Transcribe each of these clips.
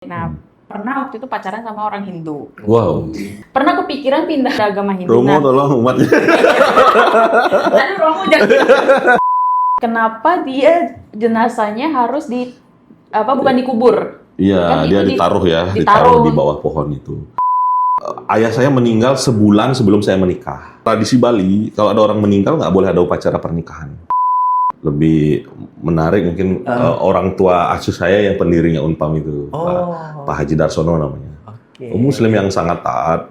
Nah, pernah waktu itu pacaran sama orang Hindu. Wow. Pernah kepikiran pindah ke agama Hindu. Romo tolong umatnya. Aduh, Romo jangan. Kenapa dia jenazahnya harus bukan dikubur? Iya, Kan dia itu ditaruh ya, ditaruh. ditaruh di bawah pohon itu. Ayah saya meninggal sebulan sebelum saya menikah. Tradisi Bali, kalau ada orang meninggal nggak boleh ada upacara pernikahan. Lebih menarik mungkin orang tua asuh saya yang pendirinya Unpam itu, Pak Haji Darsono namanya. Muslim yang sangat taat.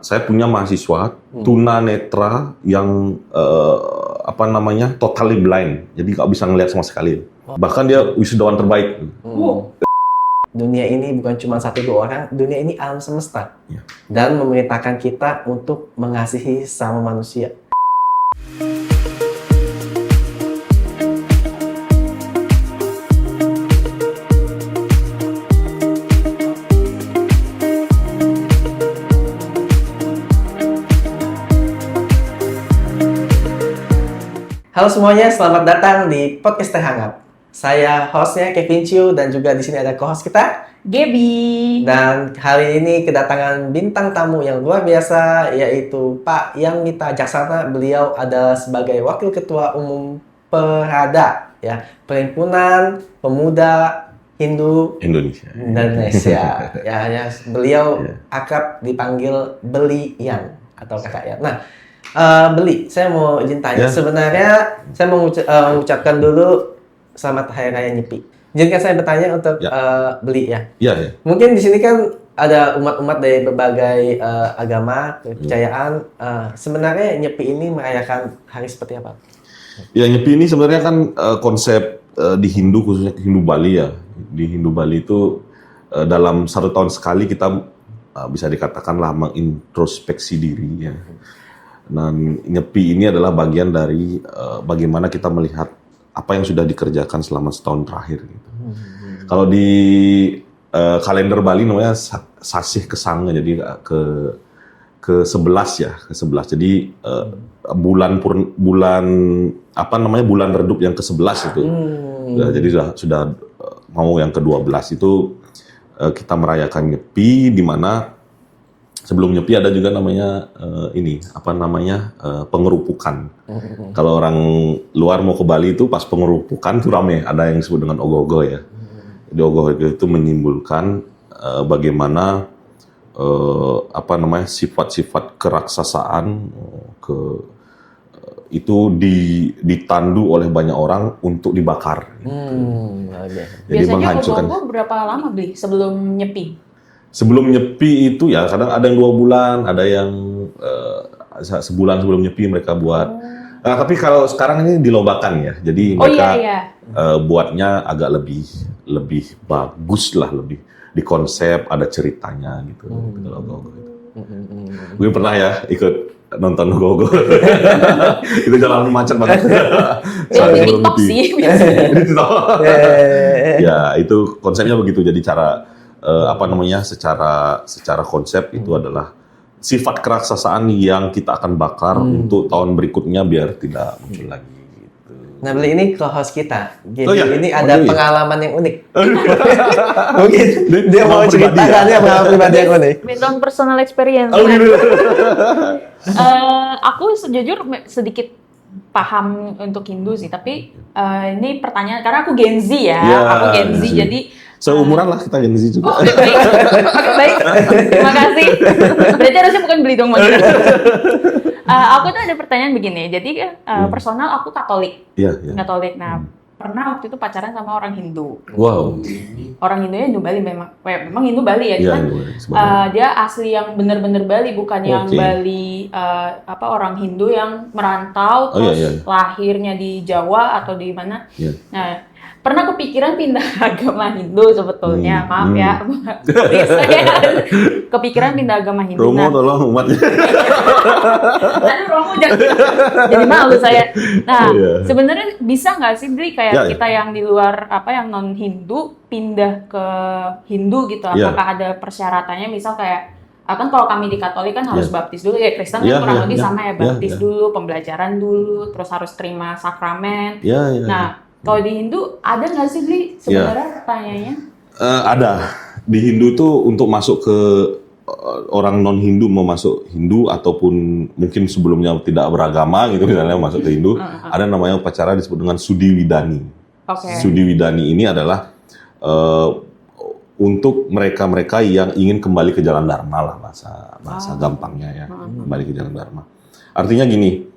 Saya punya mahasiswa tunanetra yang totally blind, jadi nggak bisa ngelihat sama sekali. Bahkan dia wisudawan terbaik. Dunia ini bukan cuma satu dua orang, dunia ini alam semesta. Ya. Dan memerintahkan kita untuk mengasihi sama manusia. Halo semuanya, selamat datang di Podcast Teh Hangat. Saya hostnya Kevin Chiu dan juga di sini ada co-host kita, Gaby. dan hari ini kedatangan bintang tamu yang luar biasa, yaitu Pak Yang Mita Jaksana. Beliau adalah sebagai Wakil Ketua Umum Perada, ya, Perhimpunan Pemuda Hindu Indonesia. ya, beliau akrab dipanggil Beli Yan atau Kakak Yan. Nah, Beli, saya mau izin tanya. Sebenarnya saya mau mengucapkan dulu selamat Hari Raya Nyepi. Izinkan saya bertanya untuk Beli ya. Iya. Mungkin di sini kan ada umat-umat dari berbagai agama, kepercayaan. Sebenarnya Nyepi ini merayakan hari seperti apa? Ya, Nyepi ini sebenarnya kan konsep di Hindu, khususnya Hindu Bali ya. Di Hindu Bali itu dalam 1 tahun sekali kita bisa dikatakanlah mengintrospeksi diri ya. Dan Nyepi ini adalah bagian dari bagaimana kita melihat apa yang sudah dikerjakan selama setahun terakhir. Gitu. Kalau di kalender Bali namanya Sasih Kesanga, jadi ke-11 ya, ke-11. Jadi bulan redup yang ke-11 itu. Jadi sudah mau yang ke-12 itu kita merayakan Nyepi, di mana sebelum Nyepi ada juga namanya pengerupukan. Kalau orang luar mau ke Bali itu pas pengerupukan itu rame, ada yang disebut dengan ogoh-ogoh ya. Jadi ogoh-ogoh itu menimbulkan bagaimana sifat-sifat keraksasaan itu ditandu oleh banyak orang untuk dibakar. Jadi Biasanya menghancurkan. ogoh-ogoh berapa lama beli sebelum Nyepi? Sebelum Nyepi itu ya kadang ada yang 2 bulan, ada yang sebulan sebelum Nyepi mereka buat. Nah, tapi kalau sekarang ini dilobakan ya, jadi mereka buatnya agak lebih bagus lah, lebih dikonsep, ada ceritanya gitu. Gue pernah ya ikut nonton Gogo. Itu jalan macet banget. Di TikTok sih. Ya itu konsepnya begitu, jadi cara secara konsep itu adalah sifat keraksasaan yang kita akan bakar untuk tahun berikutnya biar tidak muncul lagi. Gitu. Nah, Beli ini co-host kita. Jadi ini Oh, ada iya. pengalaman yang unik. Mungkin dia mau Pengalaman ceritakan pribadi ya pengalaman pribadi yang unik. Based on personal experience. Oh, gitu. Aku sejujur sedikit paham untuk Hindu sih, tapi ini pertanyaan karena aku Gen Z ya, aku Gen Z, jadi seumuran lah kita Gen Z juga. Oh, baik. Terima kasih. Berarti harusnya bukan Beli dong, Mas. Aku tuh ada pertanyaan begini. Jadi personal aku Katolik. Iya. Katolik. Nah, pernah waktu itu pacaran sama orang Hindu. Wow. Orang Hindunya Hindu Bali memang Hindu Bali ya. Iya, Cuman dia asli yang bener-bener Bali, bukan yang Bali orang Hindu yang merantau terus lahirnya di Jawa atau di mana. Nah, pernah kepikiran pindah agama Hindu sebetulnya, maaf ya, saya kepikiran pindah agama Hindu. Romo tolong umatnya. Aduh, Romo jangan, jadi malu saya. Nah, sebenarnya bisa nggak sih Bli kayak kita yang di luar yang non Hindu pindah ke Hindu gitu? Apakah ada persyaratannya? Misal kayak kan kalau kami di Katolik kan harus baptis dulu, ya Kristen kan kurang lebih sama ya, baptis dulu, pembelajaran dulu, terus harus terima sakramen. Nah, kalau di Hindu ada nggak sih Bli sebenarnya pertanyaannya? Ada. di Hindu itu untuk masuk ke orang non Hindu mau masuk Hindu ataupun mungkin sebelumnya tidak beragama gitu misalnya masuk ke Hindu, ada namanya upacara disebut dengan Sudi Widani. Sudi Widani ini adalah untuk mereka-mereka yang ingin kembali ke jalan Dharma lah bahasa gampangnya ya, kembali ke jalan Dharma. Artinya gini,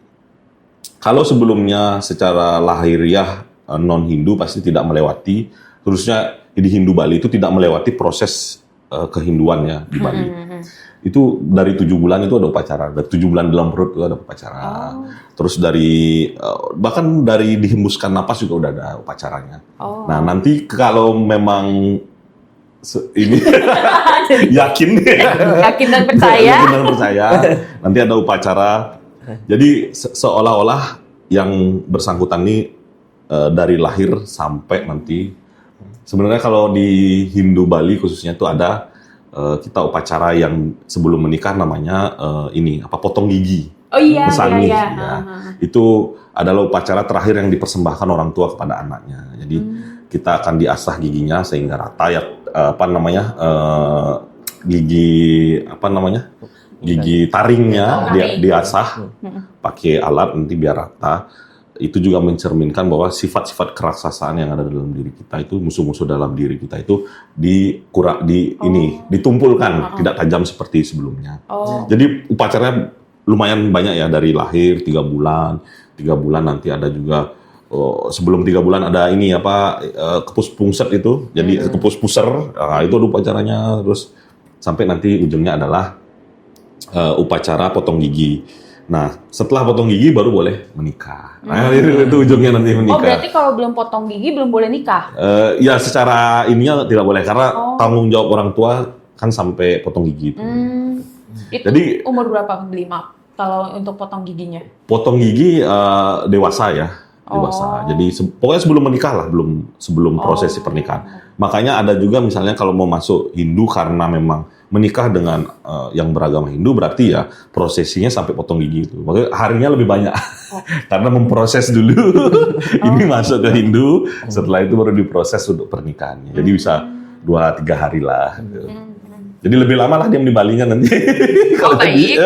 kalau sebelumnya secara lahiriah non Hindu pasti tidak melewati, terusnya di Hindu Bali itu tidak melewati proses kehinduannya di Bali. Itu dari 7 bulan itu ada upacara, dari 7 bulan dalam perut itu ada upacara. Terus dari bahkan dari dihembuskan napas juga udah ada upacaranya. Nah nanti kalau memang ini yakin dan percaya, nanti ada upacara. Jadi seolah-olah yang bersangkutan ini dari lahir sampai nanti. Sebenarnya kalau di Hindu Bali khususnya itu ada kita upacara yang sebelum menikah namanya potong gigi. Oh iya, Mesani, iya. Ya. Itu adalah upacara terakhir yang dipersembahkan orang tua kepada anaknya. Jadi kita akan diasah giginya sehingga rata ya gigi taringnya diasah pakai alat nanti biar rata. Itu juga mencerminkan bahwa sifat-sifat keraksasaan yang ada dalam diri kita itu, musuh-musuh dalam diri kita itu ditumpulkan, tidak tajam seperti sebelumnya. Jadi upacaranya lumayan banyak ya, dari lahir 3 bulan nanti ada juga sebelum 3 bulan ada kepus pungset itu, jadi kepus puser, itu ada upacaranya, terus sampai nanti ujungnya adalah upacara potong gigi. Nah, setelah potong gigi baru boleh menikah. Nah, itu ujungnya nanti menikah. Oh, berarti kalau belum potong gigi belum boleh nikah? Ya, secara ininya tidak boleh karena tanggung jawab orang tua kan sampai potong gigi itu. Itu jadi umur berapa beli maaf kalau untuk potong giginya? Potong gigi dewasa ya, dewasa. Jadi pokoknya sebelum menikah lah, sebelum prosesi pernikahan. Makanya ada juga misalnya kalau mau masuk Hindu karena memang menikah dengan yang beragama Hindu berarti ya prosesinya sampai potong gigi itu. Makanya harinya lebih banyak karena memproses dulu ini masuk ke Hindu, setelah itu baru diproses untuk pernikahannya. Jadi bisa 2-3 hari lah. Jadi lebih lama lah diam di Bali-nya nanti. Baik.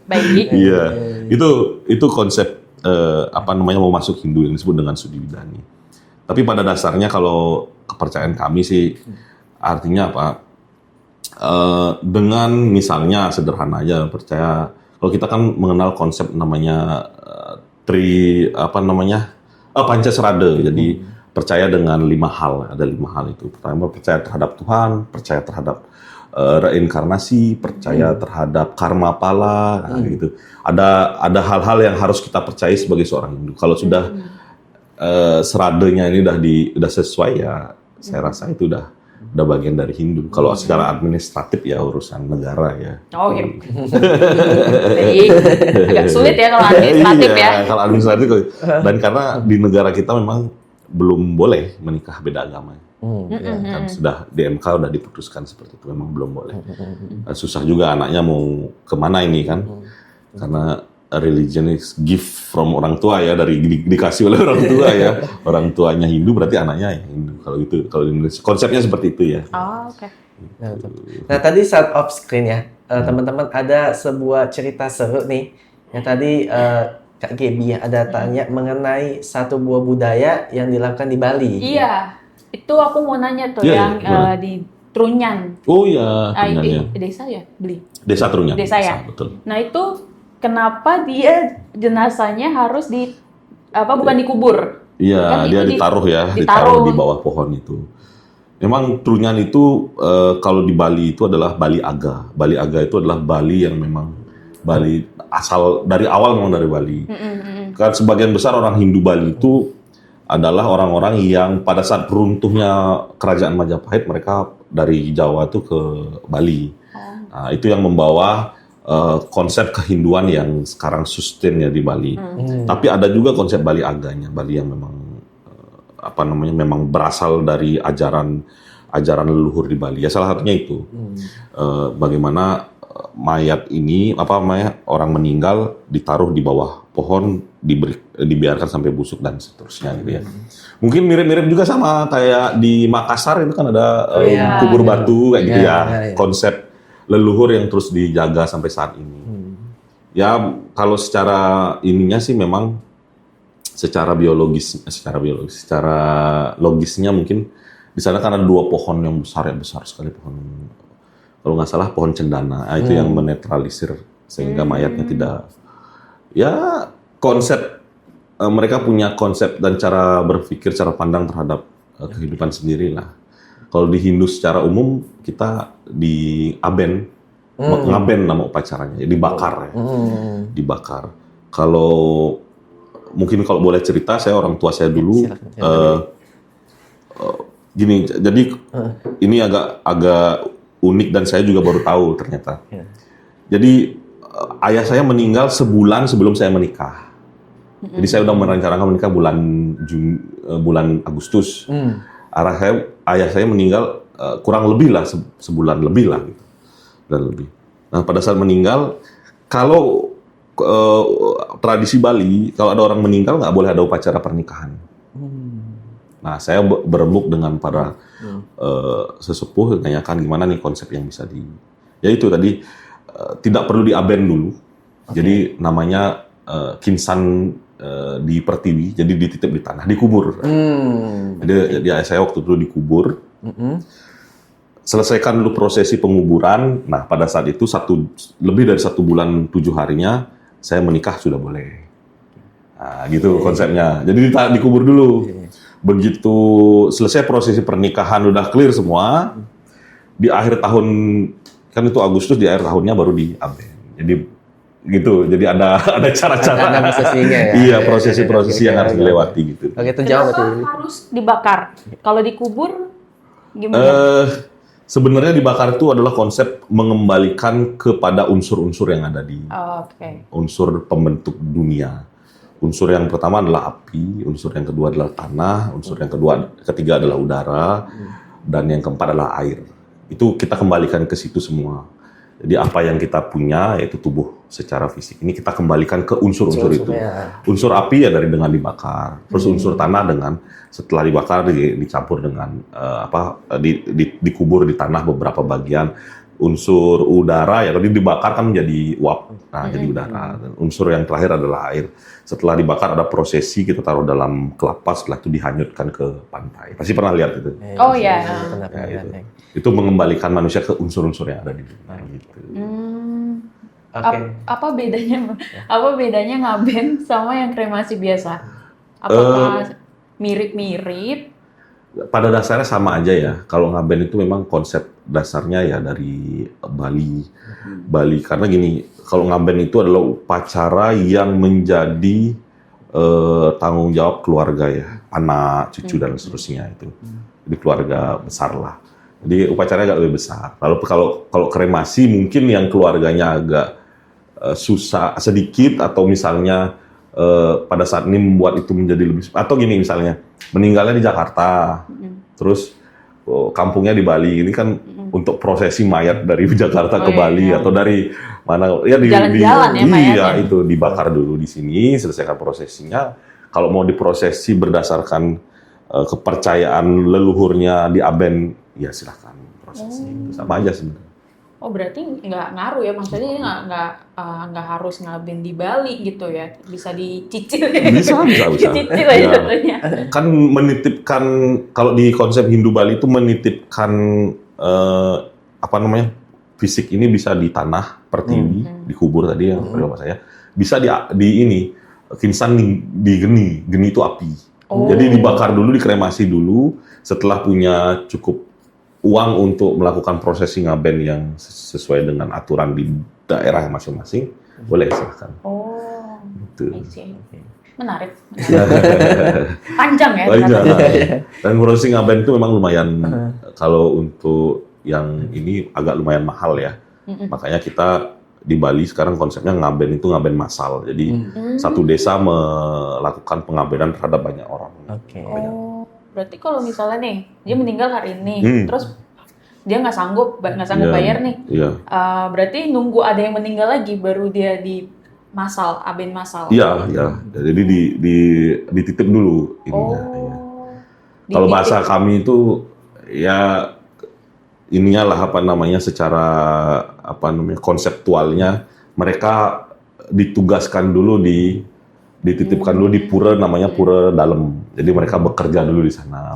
Baik. Iya, itu konsep mau masuk Hindu yang disebut dengan Sudi Widani. Tapi pada dasarnya kalau kepercayaan kami sih artinya apa? Dengan misalnya sederhana aja percaya, kalau kita kan mengenal konsep namanya Pancasrada. Jadi percaya dengan 5 hal, ada 5 hal itu. Pertama percaya terhadap Tuhan, percaya terhadap reinkarnasi, percaya terhadap karma pala, gitu. Ada hal-hal yang harus kita percaya sebagai seorang Hindu. Kalau sudah seradanya ini udah sesuai ya, saya rasa itu udah bagian dari Hindu. Kalau secara administratif ya urusan negara ya. Oh iya. Baik. Agak sulit ya kalau administratif ya. Kalau administratif dan karena di negara kita memang belum boleh menikah beda agama. Kan sudah di MK udah diputuskan seperti itu, memang belum boleh. Susah juga anaknya mau kemana ini kan, karena religion is gift from orang tua ya, dikasih oleh orang tua ya. Orang tuanya Hindu berarti anaknya ya Hindu. Kalau itu, kalau di Indonesia konsepnya seperti itu ya. Oke. Nah tadi saat off screen ya, teman-teman ada sebuah cerita seru nih. Yang tadi Kak Gaby ada tanya mengenai satu buah budaya yang dilakukan di Bali. Iya, itu aku mau nanya tuh yang di Trunyan. Oh iya, Trunyan ya. Desa ya, beli. Desa Trunyan. Desa ya. Betul. Nah itu kenapa dia jenazahnya harus bukan dikubur? Iya, kan dia ditaruh di bawah pohon itu. Memang Trunyan itu kalau di Bali itu adalah Bali Aga. Bali Aga itu adalah Bali yang memang Bali asal dari awal memang dari Bali. Kan sebagian besar orang Hindu Bali itu adalah orang-orang yang pada saat runtuhnya kerajaan Majapahit mereka dari Jawa itu ke Bali. Nah, itu yang membawa konsep kehinduan yang sekarang sustain ya di Bali. Tapi ada juga konsep Bali Aganya, Bali yang memang memang berasal dari ajaran leluhur di Bali. Ya salah satunya itu bagaimana mayat ini orang meninggal ditaruh di bawah pohon, dibiarkan sampai busuk dan seterusnya gitu ya. Mungkin mirip-mirip juga sama kayak di Makassar itu kan ada kubur batu kayak gitu ya. Konsep leluhur yang terus dijaga sampai saat ini. Ya kalau secara ininya sih memang secara logisnya mungkin di sana kan ada 2 pohon yang besar sekali, kalau nggak salah pohon cendana, itu yang menetralisir sehingga mayatnya tidak. Ya konsep mereka punya konsep dan cara berpikir, cara pandang terhadap kehidupan sendiri lah. Kalau di Hindu secara umum kita di Aben, ngaben nama upacaranya, dibakar ya, dibakar. Kalau mungkin kalau boleh cerita, saya orang tua saya dulu gini, jadi ini agak unik dan saya juga baru tahu ternyata. Jadi ayah saya meninggal sebulan sebelum saya menikah. Jadi saya udah merencanakan menikah bulan Agustus. Ayah saya meninggal kurang lebih lah sebulan lebih lah gitu. Dan lebih. Nah pada saat meninggal, kalau tradisi Bali, kalau ada orang meninggal nggak boleh ada upacara pernikahan. Nah, saya berembuk dengan para sesepuh, tanyakan gimana nih konsep yang bisa ya itu tadi tidak perlu diaben dulu. Jadi namanya kinsan di pertiwi, jadi dititip di tanah, dikubur. Jadi saya waktu itu dikubur. Selesaikan dulu prosesi penguburan. Nah, pada saat itu lebih dari 1 bulan 7 harinya saya menikah sudah boleh. Nah, gitu konsepnya. Jadi dikubur dulu. Begitu selesai prosesi pernikahan udah clear semua, di akhir tahun, kan itu Agustus, di akhir tahunnya baru diaben. Jadi gitu. Jadi ada cara-cara. Ada prosesinya ya. Iya, prosesi-prosesi yang harus dilewati gitu. Oke, itu jauh Kenapa berarti. harus dibakar? Kalau dikubur gimana? Sebenarnya dibakar itu adalah konsep mengembalikan kepada unsur-unsur yang ada di unsur pembentuk dunia. Unsur yang pertama adalah api, unsur yang kedua adalah tanah, unsur yang ketiga adalah udara, dan yang keempat adalah air. Itu kita kembalikan ke situ semua. Jadi apa yang kita punya, yaitu tubuh secara fisik, ini kita kembalikan ke unsur-unsur itu. Unsur api ya dengan dibakar, terus unsur tanah dengan setelah dibakar dicampur dengan dikubur di tanah beberapa bagian. Unsur udara ya tadi dibakar kan menjadi uap, jadi udara. Dan unsur yang terakhir adalah air. Setelah dibakar ada prosesi, kita taruh dalam kelapa, setelah itu dihanyutkan ke pantai. Pasti pernah lihat itu? Oh ya. Itu mengembalikan manusia ke unsur-unsur yang ada di dunia. Gitu. Apa bedanya ngaben sama yang kremasi biasa? Apakah mirip-mirip? Pada dasarnya sama aja ya. Kalau ngaben itu memang konsep dasarnya ya dari Bali. Karena gini, kalau ngaben itu adalah upacara yang menjadi tanggung jawab keluarga ya, anak, cucu dan seterusnya itu. Jadi keluarga besar lah. Jadi upacaranya agak lebih besar. Lalu kalau kremasi mungkin yang keluarganya agak susah sedikit, atau misalnya pada saat ini membuat itu menjadi lebih, atau gini misalnya meninggalnya di Jakarta, terus kampungnya di Bali, ini kan untuk prosesi mayat dari Jakarta ke Bali atau dari mana ya itu dibakar dulu di sini, selesaikan prosesinya. Kalau mau diprosesi berdasarkan kepercayaan leluhurnya di Aben, ya silahkan prosesi. Itu sama aja sebenarnya. Oh berarti nggak ngaruh ya, maksudnya ini nggak harus ngaben di Bali gitu ya, bisa dicicil. Bisa. Dicicil aja contohnya. Kan menitipkan, kalau di konsep Hindu Bali itu menitipkan fisik ini bisa di tanah pertiwi, dikubur tadi yang bapak saya, bisa di ini kinsan di geni itu api. Jadi dibakar dulu, dikremasi dulu, setelah punya cukup uang untuk melakukan prosesi ngaben yang sesuai dengan aturan di daerah masing-masing, boleh silahkan. Gitu. Menarik. Panjang ya. Dan prosesi ngaben itu memang lumayan, kalau untuk yang ini agak lumayan mahal ya. Makanya kita di Bali sekarang konsepnya ngaben itu ngaben massal. Jadi satu desa melakukan pengabenan terhadap banyak orang. Berarti kalau misalnya nih dia meninggal hari ini, terus dia nggak sanggup Iya, bayar nih. Iya. Berarti nunggu ada yang meninggal lagi baru dia di aben masal. Iya, iya. Jadi dititip dulu ininya. Iya. Kalau Dititip. bahasa kami itu ya ininya lah apa namanya secara konseptualnya mereka ditugaskan dulu dititipkan dulu di pura namanya pura dalam. Jadi mereka bekerja dulu di sana.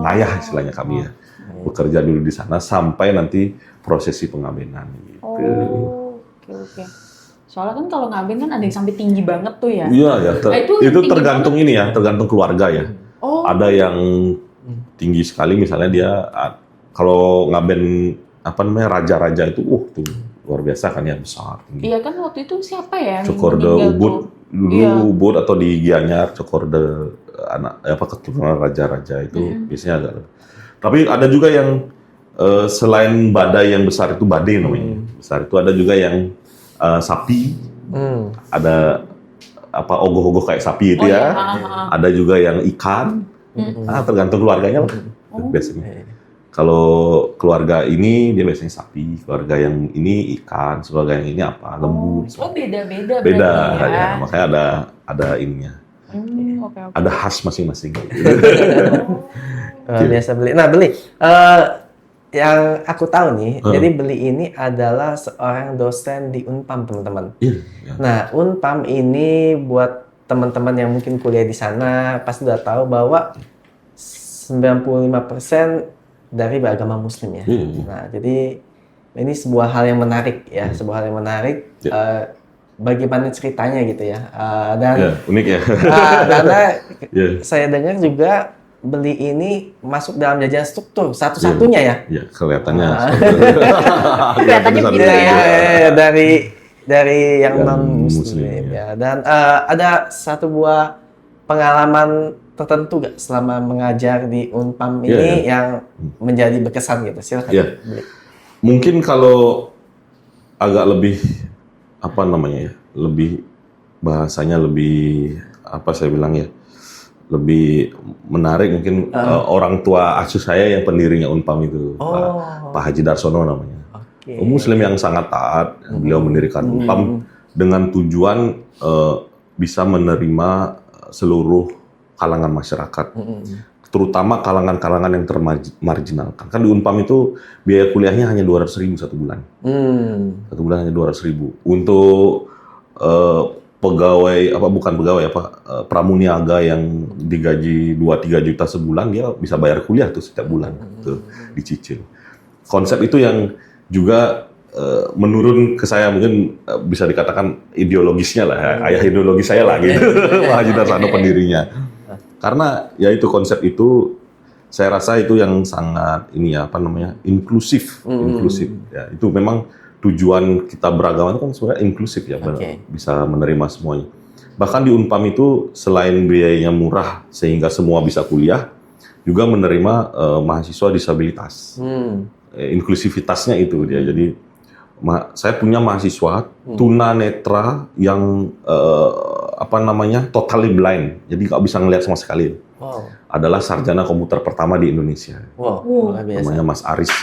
Ngayah istilahnya kami ya. Bekerja dulu di sana sampai nanti prosesi pengabenan gitu. Oke. Soalnya kan kalau ngaben kan ada yang sampai tinggi banget tuh ya. Iya ya. Itu Itu tinggi tergantung ini ya, tergantung keluarga ya. Ada yang tinggi sekali misalnya dia kalau ngaben raja-raja itu tuh luar biasa kan ya, besar tinggi. Iya kan waktu itu siapa ya? yang Cokorde meninggal Ubud tuh? dulu Iya. Ubud atau di Gianyar Cokorde keturunan raja-raja itu biasanya ada. Tapi ada juga yang selain badai yang besar itu badai namanya. Besar itu ada juga yang sapi. Ada ogoh-ogoh kayak sapi itu ya. Ada juga yang ikan. Tergantung keluarganya lah. Biasanya. Kalau keluarga ini dia biasanya sapi, keluarga yang ini ikan, keluarga yang ini lembu. Beda-beda. Beda berarti ya. Makanya ada ininya. Oke. Ada khas masing-masing. Biasa Beli. Nah, Beli, yang aku tahu nih, jadi Beli ini adalah seorang dosen di Unpam, teman-teman. Iya. Nah, Unpam ini buat teman-teman yang mungkin kuliah di sana pasti udah tahu bahwa 95% dari beragama Muslim ya. Nah, jadi ini sebuah hal yang menarik ya, sebuah hal yang menarik. Bagaimana ceritanya gitu ya? Dan unik ya. karena saya dengar juga Beli ini masuk dalam jajaran struktur satu-satunya ya. Iya, kelihatannya. Kelihatannya gitu ya. Dari yang non Muslim, Muslim ya. Dan ada satu buah pengalaman tertentu nggak selama mengajar di Unpam ini yang menjadi berkesan gitu? Silakan. Iya. Mungkin kalau agak lebih lebih bahasanya lebih saya bilang ya, lebih menarik mungkin orang tua asuh saya yang pendirinya Unpam itu, Pak Haji Darsono namanya. Muslim yang sangat taat, beliau mendirikan Unpam dengan tujuan bisa menerima seluruh kalangan masyarakat, terutama kalangan-kalangan yang termarginalkan. Kan di Unpam itu biaya kuliahnya hanya 200.000 satu bulan. Satu bulan hanya 200.000. Untuk pramuniaga yang digaji 2-3 juta sebulan, dia bisa bayar kuliah tuh setiap bulan, tuh dicicil. Konsep itu yang juga menurun ke saya, mungkin bisa dikatakan ideologisnya lah, ayah ideologis saya lah gitu, Pak Haji Darsono pendirinya. Karena ya itu konsep itu, saya rasa itu yang sangat inklusif. Ya, itu memang tujuan kita beragama itu kan sebenarnya inklusif ya, bisa menerima semuanya. Bahkan di Unpam itu selain biayanya murah sehingga semua bisa kuliah, juga menerima mahasiswa disabilitas. Inklusivitasnya itu dia. Jadi saya punya mahasiswa tunanetra yang totally blind, jadi nggak bisa ngelihat sama sekali. Adalah sarjana komputer pertama di Indonesia. Luar biasa. Namanya Mas Aris.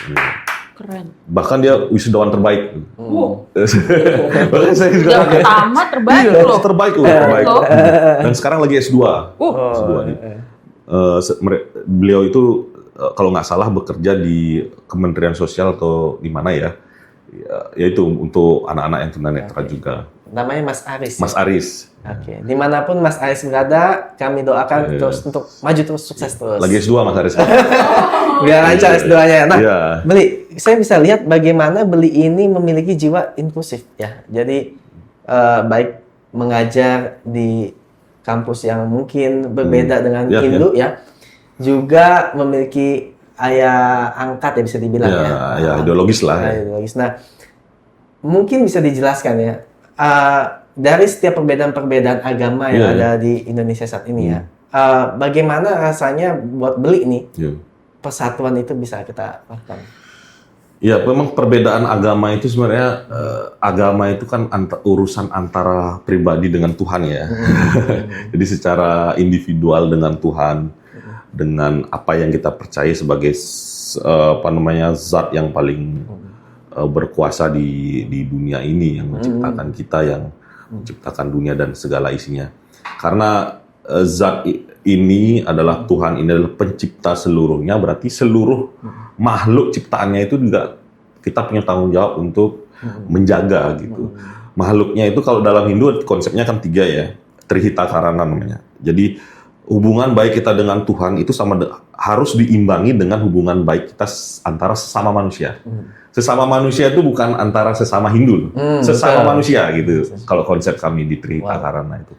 Keren. Bahkan dia wisudawan terbaik. Bahkan saya juga Yang pertama terbaik loh. terbaik. Dan sekarang lagi S2. S2 nih. Beliau itu kalau nggak salah bekerja di Kementerian Sosial atau di mana ya. Yaitu untuk anak-anak yang tunanetra juga. Namanya Mas Aris. Mas Aris. Oke. Dimanapun Mas Aris berada, kami doakan terus untuk maju terus, sukses terus. Lagi S2 Mas Aris. Biar lancar S2-nya. Nah, Iya. Beli, saya bisa lihat bagaimana Beli ini memiliki jiwa inklusif ya. Jadi baik mengajar di kampus yang mungkin berbeda dengan Hindu ya, juga memiliki ayah angkat ya bisa dibilang ya. Ya ideologis lah. Ideologis. Nah, mungkin bisa dijelaskan ya, dari setiap perbedaan-perbedaan agama yang ada di Indonesia saat ini ya, bagaimana rasanya buat Beli nih persatuan itu bisa kita lakukan? Ya, memang perbedaan agama itu sebenarnya agama itu kan urusan antara pribadi dengan Tuhan ya. Jadi secara individual dengan Tuhan. dengan apa yang kita percaya sebagai zat yang paling berkuasa di dunia ini, yang menciptakan kita, yang menciptakan dunia dan segala isinya. Karena zat ini adalah Tuhan, ini adalah pencipta seluruhnya, berarti seluruh makhluk ciptaannya itu juga kita punya tanggung jawab untuk menjaga gitu. Makhluknya itu kalau dalam Hindu konsepnya kan 3 ya, Trihitakara namanya. Jadi hubungan baik kita dengan Tuhan itu harus diimbangi dengan hubungan baik kita antara sesama manusia. Sesama manusia itu bukan antara sesama Hindu, sesama manusia gitu. Kalau konsep kami di Trihitakara itu.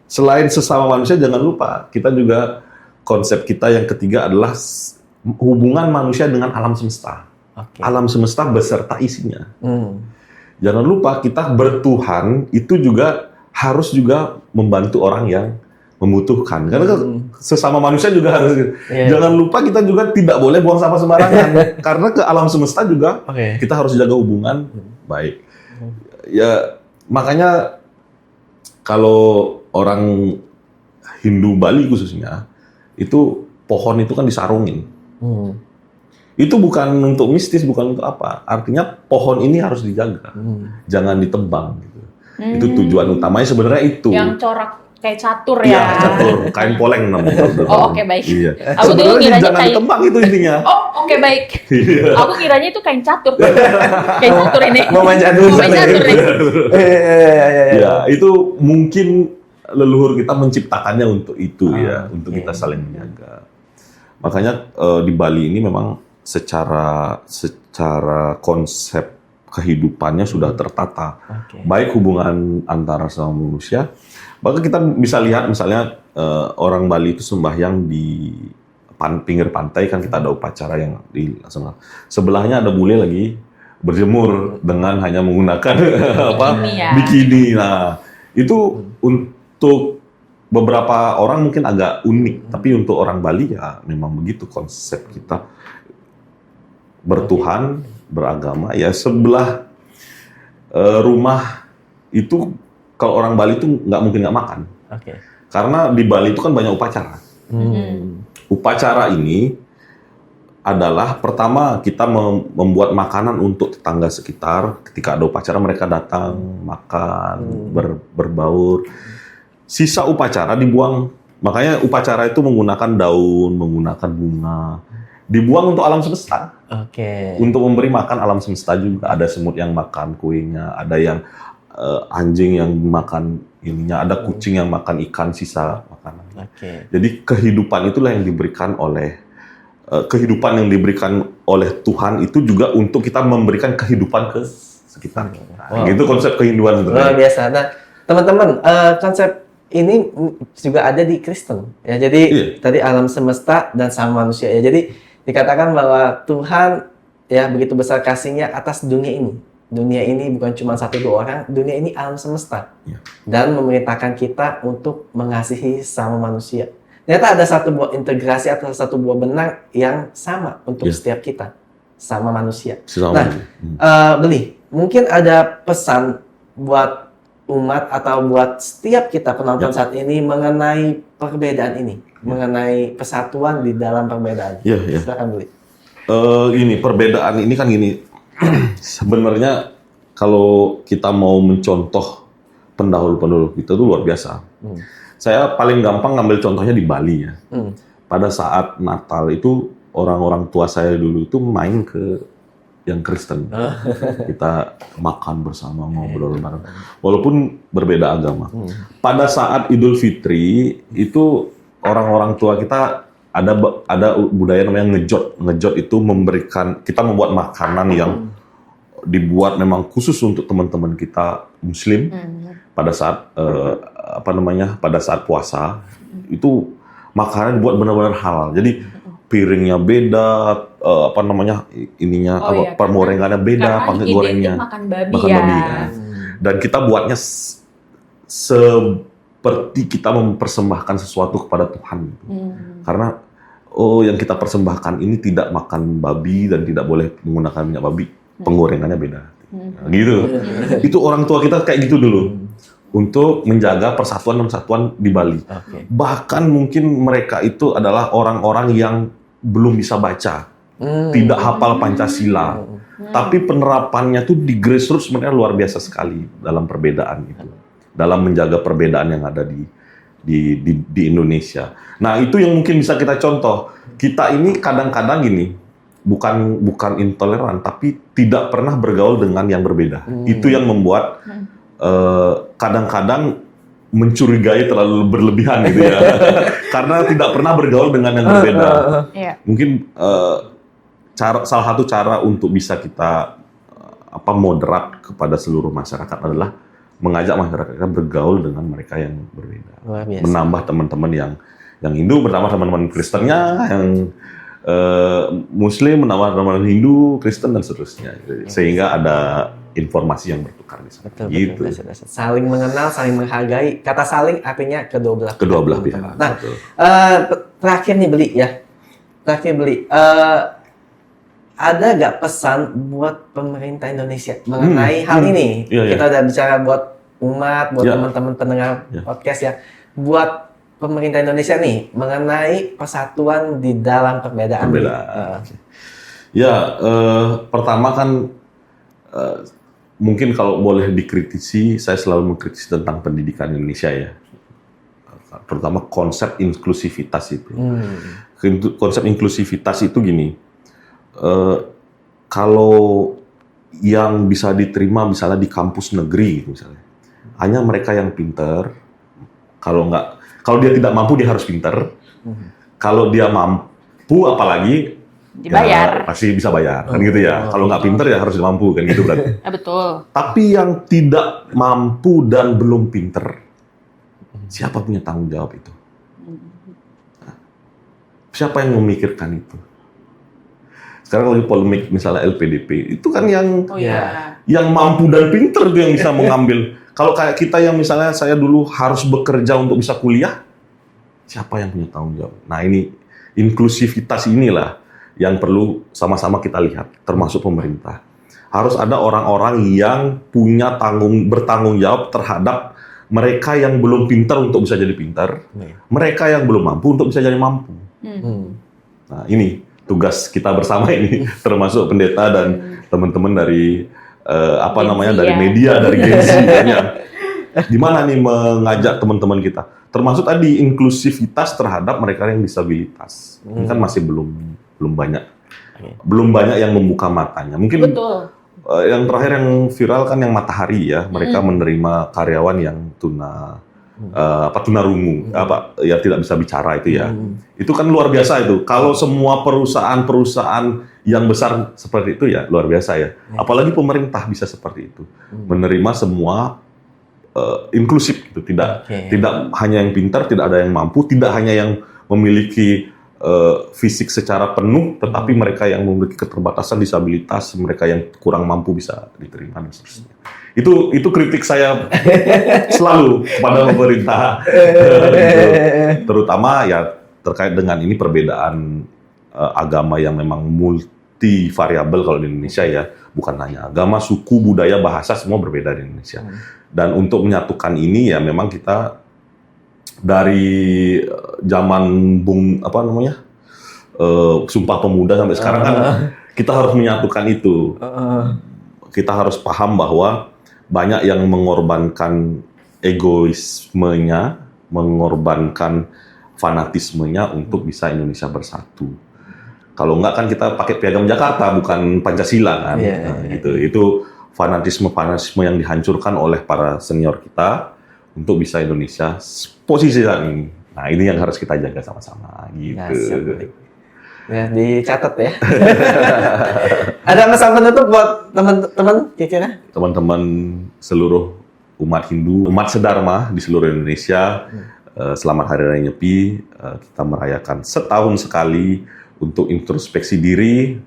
Selain sesama manusia, jangan lupa kita juga konsep kita yang ketiga adalah hubungan manusia dengan alam semesta. Alam semesta beserta isinya. Jangan lupa kita bertuhan itu juga harus juga membantu orang yang membutuhkan. Karena sesama manusia juga harus. Jangan lupa kita juga tidak boleh buang sampah sembarangan. Karena ke alam semesta juga kita harus jaga hubungan baik. Ya makanya kalau orang Hindu Bali khususnya itu pohon itu kan disarungin. Itu bukan untuk mistis, bukan untuk apa. Artinya pohon ini harus dijaga, jangan ditebang. Gitu. Itu tujuan utamanya sebenarnya itu. Yang corak kayak catur Iya, ya. catur, kain poleng namanya. Oh, oke, baik. Iya. Aku dulu Sebenarnya kiranya jangan kain. ditebang itu intinya. Oh, oke, baik. Iya. Aku kiranya itu kain catur. Kain catur ini. Mau main catur. Mau main catur nih. Ya, itu mungkin leluhur kita menciptakannya untuk itu ya, untuk kita saling menjaga. Makanya di Bali ini memang secara konsep kehidupannya sudah tertata. Baik hubungan antara sama manusia, bahkan kita bisa lihat misalnya orang Bali itu sembahyang di pinggir pantai, kan kita ada upacara yang di sebelahnya ada bule lagi berjemur dengan hanya menggunakan bikini. Nah, itu untuk beberapa orang mungkin agak unik, tapi untuk orang Bali ya memang begitu konsep kita. Bertuhan, beragama, ya sebelah rumah itu kalau orang Bali itu nggak mungkin nggak makan. Karena di Bali itu kan banyak upacara. Upacara ini adalah pertama kita membuat makanan untuk tetangga sekitar. Ketika ada upacara mereka datang makan, berbaur. Sisa upacara dibuang. Makanya upacara itu menggunakan daun, menggunakan bunga. Dibuang untuk alam semesta. Untuk memberi makan alam semesta juga. Ada semut yang makan kuenya, ada yang anjing yang makan ininya, ada kucing yang makan ikan sisa makanan. Jadi kehidupan itulah yang diberikan oleh Tuhan itu juga untuk kita memberikan kehidupan ke sekitar. Nah, gitu konsep kehinduan itu. Luar biasa. Nah, teman-teman, konsep ini juga ada di Kristen. Ya, jadi tadi alam semesta dan sama manusia. Ya, jadi dikatakan bahwa Tuhan ya begitu besar kasihnya atas dunia ini. Dunia ini bukan cuma 1-2 orang, dunia ini alam semesta. Dan memerintahkan kita untuk mengasihi sama manusia. Ternyata ada satu buah integrasi atau satu buah benang yang sama untuk setiap kita sama manusia. Beli, mungkin ada pesan buat umat atau buat setiap kita penonton saat ini mengenai perbedaan ini, mengenai persatuan di dalam perbedaan. Silakan Beli. Ini perbedaan ini kan gini, sebenarnya kalau kita mau mencontoh pendahulu-pendahulu kita itu luar biasa. Saya paling gampang ngambil contohnya di Bali ya. Pada saat Natal itu orang-orang tua saya dulu itu main ke yang Kristen. Kita makan bersama, ngobrol bareng. Walaupun berbeda agama. Pada saat Idul Fitri itu orang-orang tua kita ada budaya namanya ngejot. Ngejot itu kita membuat makanan yang dibuat memang khusus untuk teman-teman kita Muslim pada saat pada saat puasa. Itu makanan dibuat benar-benar halal. Jadi piringnya beda, permorengannya beda, pakai gorengnya. Makan babi ya. Dan kita buatnya seperti kita mempersembahkan sesuatu kepada Tuhan. Karena yang kita persembahkan ini tidak makan babi dan tidak boleh menggunakan minyak babi. Penggorengannya beda. Gitu. Itu orang tua kita kayak gitu dulu. untuk menjaga persatuan dan kesatuan di Bali. Bahkan mungkin mereka itu adalah orang-orang yang belum bisa baca, tidak hafal Pancasila, tapi penerapannya tuh di grassroots sebenarnya luar biasa sekali dalam perbedaan itu, dalam menjaga perbedaan yang ada di Indonesia. Nah, itu yang mungkin bisa kita contoh. Kita ini kadang-kadang gini, bukan intoleran, tapi tidak pernah bergaul dengan yang berbeda. Itu yang membuat kadang-kadang mencurigai terlalu berlebihan gitu ya. Karena tidak pernah bergaul dengan yang berbeda. Mungkin salah satu cara untuk bisa kita moderat kepada seluruh masyarakat adalah mengajak masyarakat bergaul dengan mereka yang berbeda. Menambah teman-teman yang Hindu, menambah teman-teman Kristennya, yang Muslim, menambah teman-teman Hindu, Kristen dan seterusnya. Sehingga ada informasi yang bertukar di sana. Betul. Saling mengenal, saling menghargai. Kata saling artinya kedua belah pihak. Nah, terakhir nih Beli ya. Ada nggak pesan buat pemerintah Indonesia mengenai hal ini? Kita udah bicara buat umat, buat teman-teman pendengar podcast ya. Buat pemerintah Indonesia nih mengenai persatuan di dalam perbedaan. Pertama kan mungkin kalau boleh dikritisi, saya selalu mengkritisi tentang pendidikan Indonesia ya. Terutama konsep inklusivitas itu. Konsep inklusivitas itu gini, kalau yang bisa diterima misalnya di kampus negeri gitu misalnya, hanya mereka yang pintar. Kalau dia tidak mampu dia harus pintar. Kalau dia mampu apalagi dibayar, pasti bisa bayar kan gitu ya. Kalau nggak pintar ya harus mampu kan gitu berarti. Betul. Tapi yang tidak mampu dan belum pintar, siapa punya tanggung jawab itu? Siapa yang memikirkan itu? Sekarang lagi polemik misalnya LPDP, itu kan yang mampu dan pintar tuh yang bisa mengambil. Kalau kayak kita yang misalnya saya dulu harus bekerja untuk bisa kuliah, siapa yang punya tanggung jawab? Nah ini inklusivitas inilah yang perlu sama-sama kita lihat, termasuk pemerintah. Harus ada orang-orang yang punya bertanggung jawab terhadap mereka yang belum pintar untuk bisa jadi pintar, mereka yang belum mampu untuk bisa jadi mampu. Nah ini tugas kita bersama ini, termasuk pendeta dan teman-teman dari dari media, dari Gen Z. Gimana nih mengajak teman-teman kita, termasuk tadi inklusivitas terhadap mereka yang disabilitas. Ini kan masih belum banyak yang membuka matanya. Mungkin yang terakhir yang viral kan yang Matahari ya, mereka menerima karyawan yang tunarungu, tidak bisa bicara itu ya. Itu kan luar biasa itu. Kalau semua perusahaan yang besar seperti itu ya luar biasa ya. Apalagi pemerintah bisa seperti itu, menerima semua inklusif gitu. Tidak hanya yang pintar, tidak ada yang mampu, tidak hanya yang memiliki fisik secara penuh, tetapi mereka yang memiliki keterbatasan, disabilitas, mereka yang kurang mampu bisa diterima dan seterusnya. Itu kritik saya selalu kepada pemerintah, terutama ya terkait dengan ini perbedaan agama yang memang multivariabel kalau di Indonesia ya, bukan hanya agama, suku, budaya, bahasa semua berbeda di Indonesia. Dan untuk menyatukan ini ya memang kita dari zaman Sumpah Pemuda sampai sekarang kan kita harus menyatukan itu. Kita harus paham bahwa banyak yang mengorbankan egoismenya, mengorbankan fanatismenya untuk bisa Indonesia bersatu. Kalau enggak kan kita pakai Piagam Jakarta, bukan Pancasila kan. Gitu. Itu fanatisme yang dihancurkan oleh para senior kita untuk bisa Indonesia posisi saat ini. Nah, ini yang harus kita jaga sama-sama gitu. Ya, dicatat ya. Ada pesan penutup buat teman-teman kira-kira? Teman-teman seluruh umat Hindu, umat sedharma di seluruh Indonesia, selamat Hari Raya Nyepi. Kita merayakan setahun sekali untuk introspeksi diri,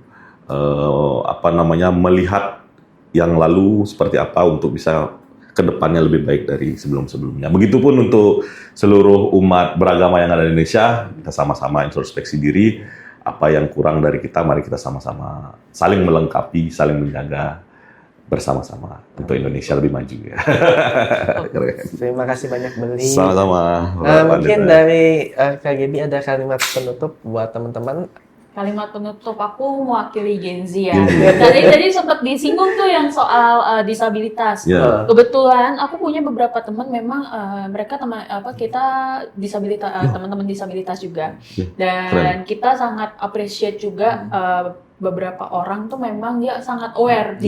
melihat yang lalu seperti apa untuk bisa kedepannya lebih baik dari sebelum-sebelumnya. Begitupun untuk seluruh umat beragama yang ada di Indonesia, kita sama-sama introspeksi diri. Apa yang kurang dari kita, mari kita sama-sama saling melengkapi, saling menjaga, bersama-sama untuk Indonesia lebih maju ya. Terima kasih banyak Beli. Sama-sama. Mungkin dari KGB ada kalimat penutup buat teman-teman. Kalimat penutup, aku mewakili Gen Z ya. Tadi sempat disinggung tuh yang soal disabilitas. Yeah. Kebetulan aku punya beberapa teman memang mereka kita disabilitas, teman-teman disabilitas juga. Dan kita sangat appreciate juga beberapa orang tuh memang dia sangat aware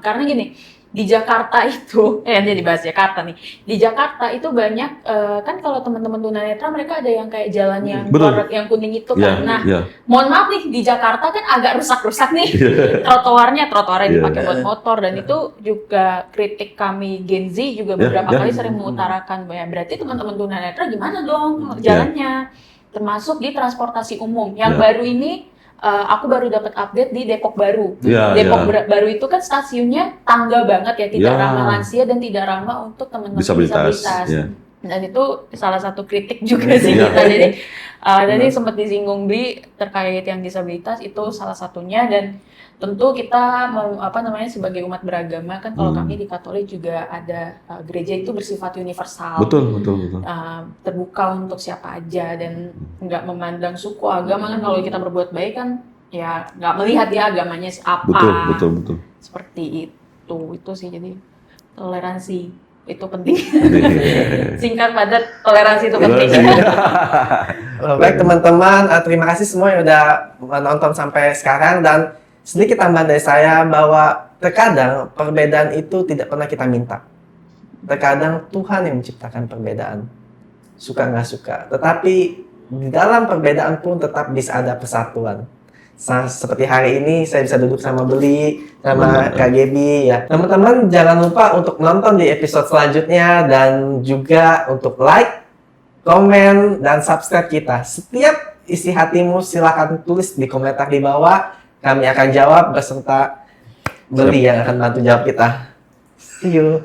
karena gini. Di Jakarta itu, dia dibahas Jakarta nih. Di Jakarta itu banyak kan kalau teman-teman tunanetra mereka ada yang kayak jalan yang kuning itu kan. Mohon maaf nih di Jakarta kan agak rusak-rusak nih trotoarnya dipakai buat motor dan itu juga kritik kami Gen Z juga beberapa kali sering mengutarakan berarti teman-teman tunanetra gimana dong jalannya, termasuk di transportasi umum yang baru ini. Aku baru dapat update di Depok Baru. Depok Baru itu kan stasiunnya tangga banget ya, tidak ramah lansia dan tidak ramah untuk teman-teman disabilitas. Dan itu salah satu kritik juga sih kita. Jadi sempat disinggung terkait yang disabilitas itu salah satunya dan tentu kita sebagai umat beragama kan kalau kami di Katolik juga ada gereja itu bersifat universal. Betul. Terbuka untuk siapa aja dan nggak memandang suku agama kan kalau kita berbuat baik kan ya nggak melihat dia agamanya apa. Betul. Seperti itu sih jadi toleransi itu penting. Singkat padat, toleransi itu penting. Baik teman-teman, terima kasih semua yang udah menonton sampai sekarang dan sedikit tambahan dari saya bahwa terkadang perbedaan itu tidak pernah kita minta. Terkadang Tuhan yang menciptakan perbedaan. Suka nggak suka. Tetapi di dalam perbedaan pun tetap bisa ada persatuan. Seperti hari ini saya bisa duduk sama Beli, sama KGB ya. Teman-teman jangan lupa untuk menonton di episode selanjutnya dan juga untuk like, komen, dan subscribe kita. Setiap isi hatimu silakan tulis di komentar di bawah. Kami akan jawab beserta Beli yang akan bantu jawab kita. See you.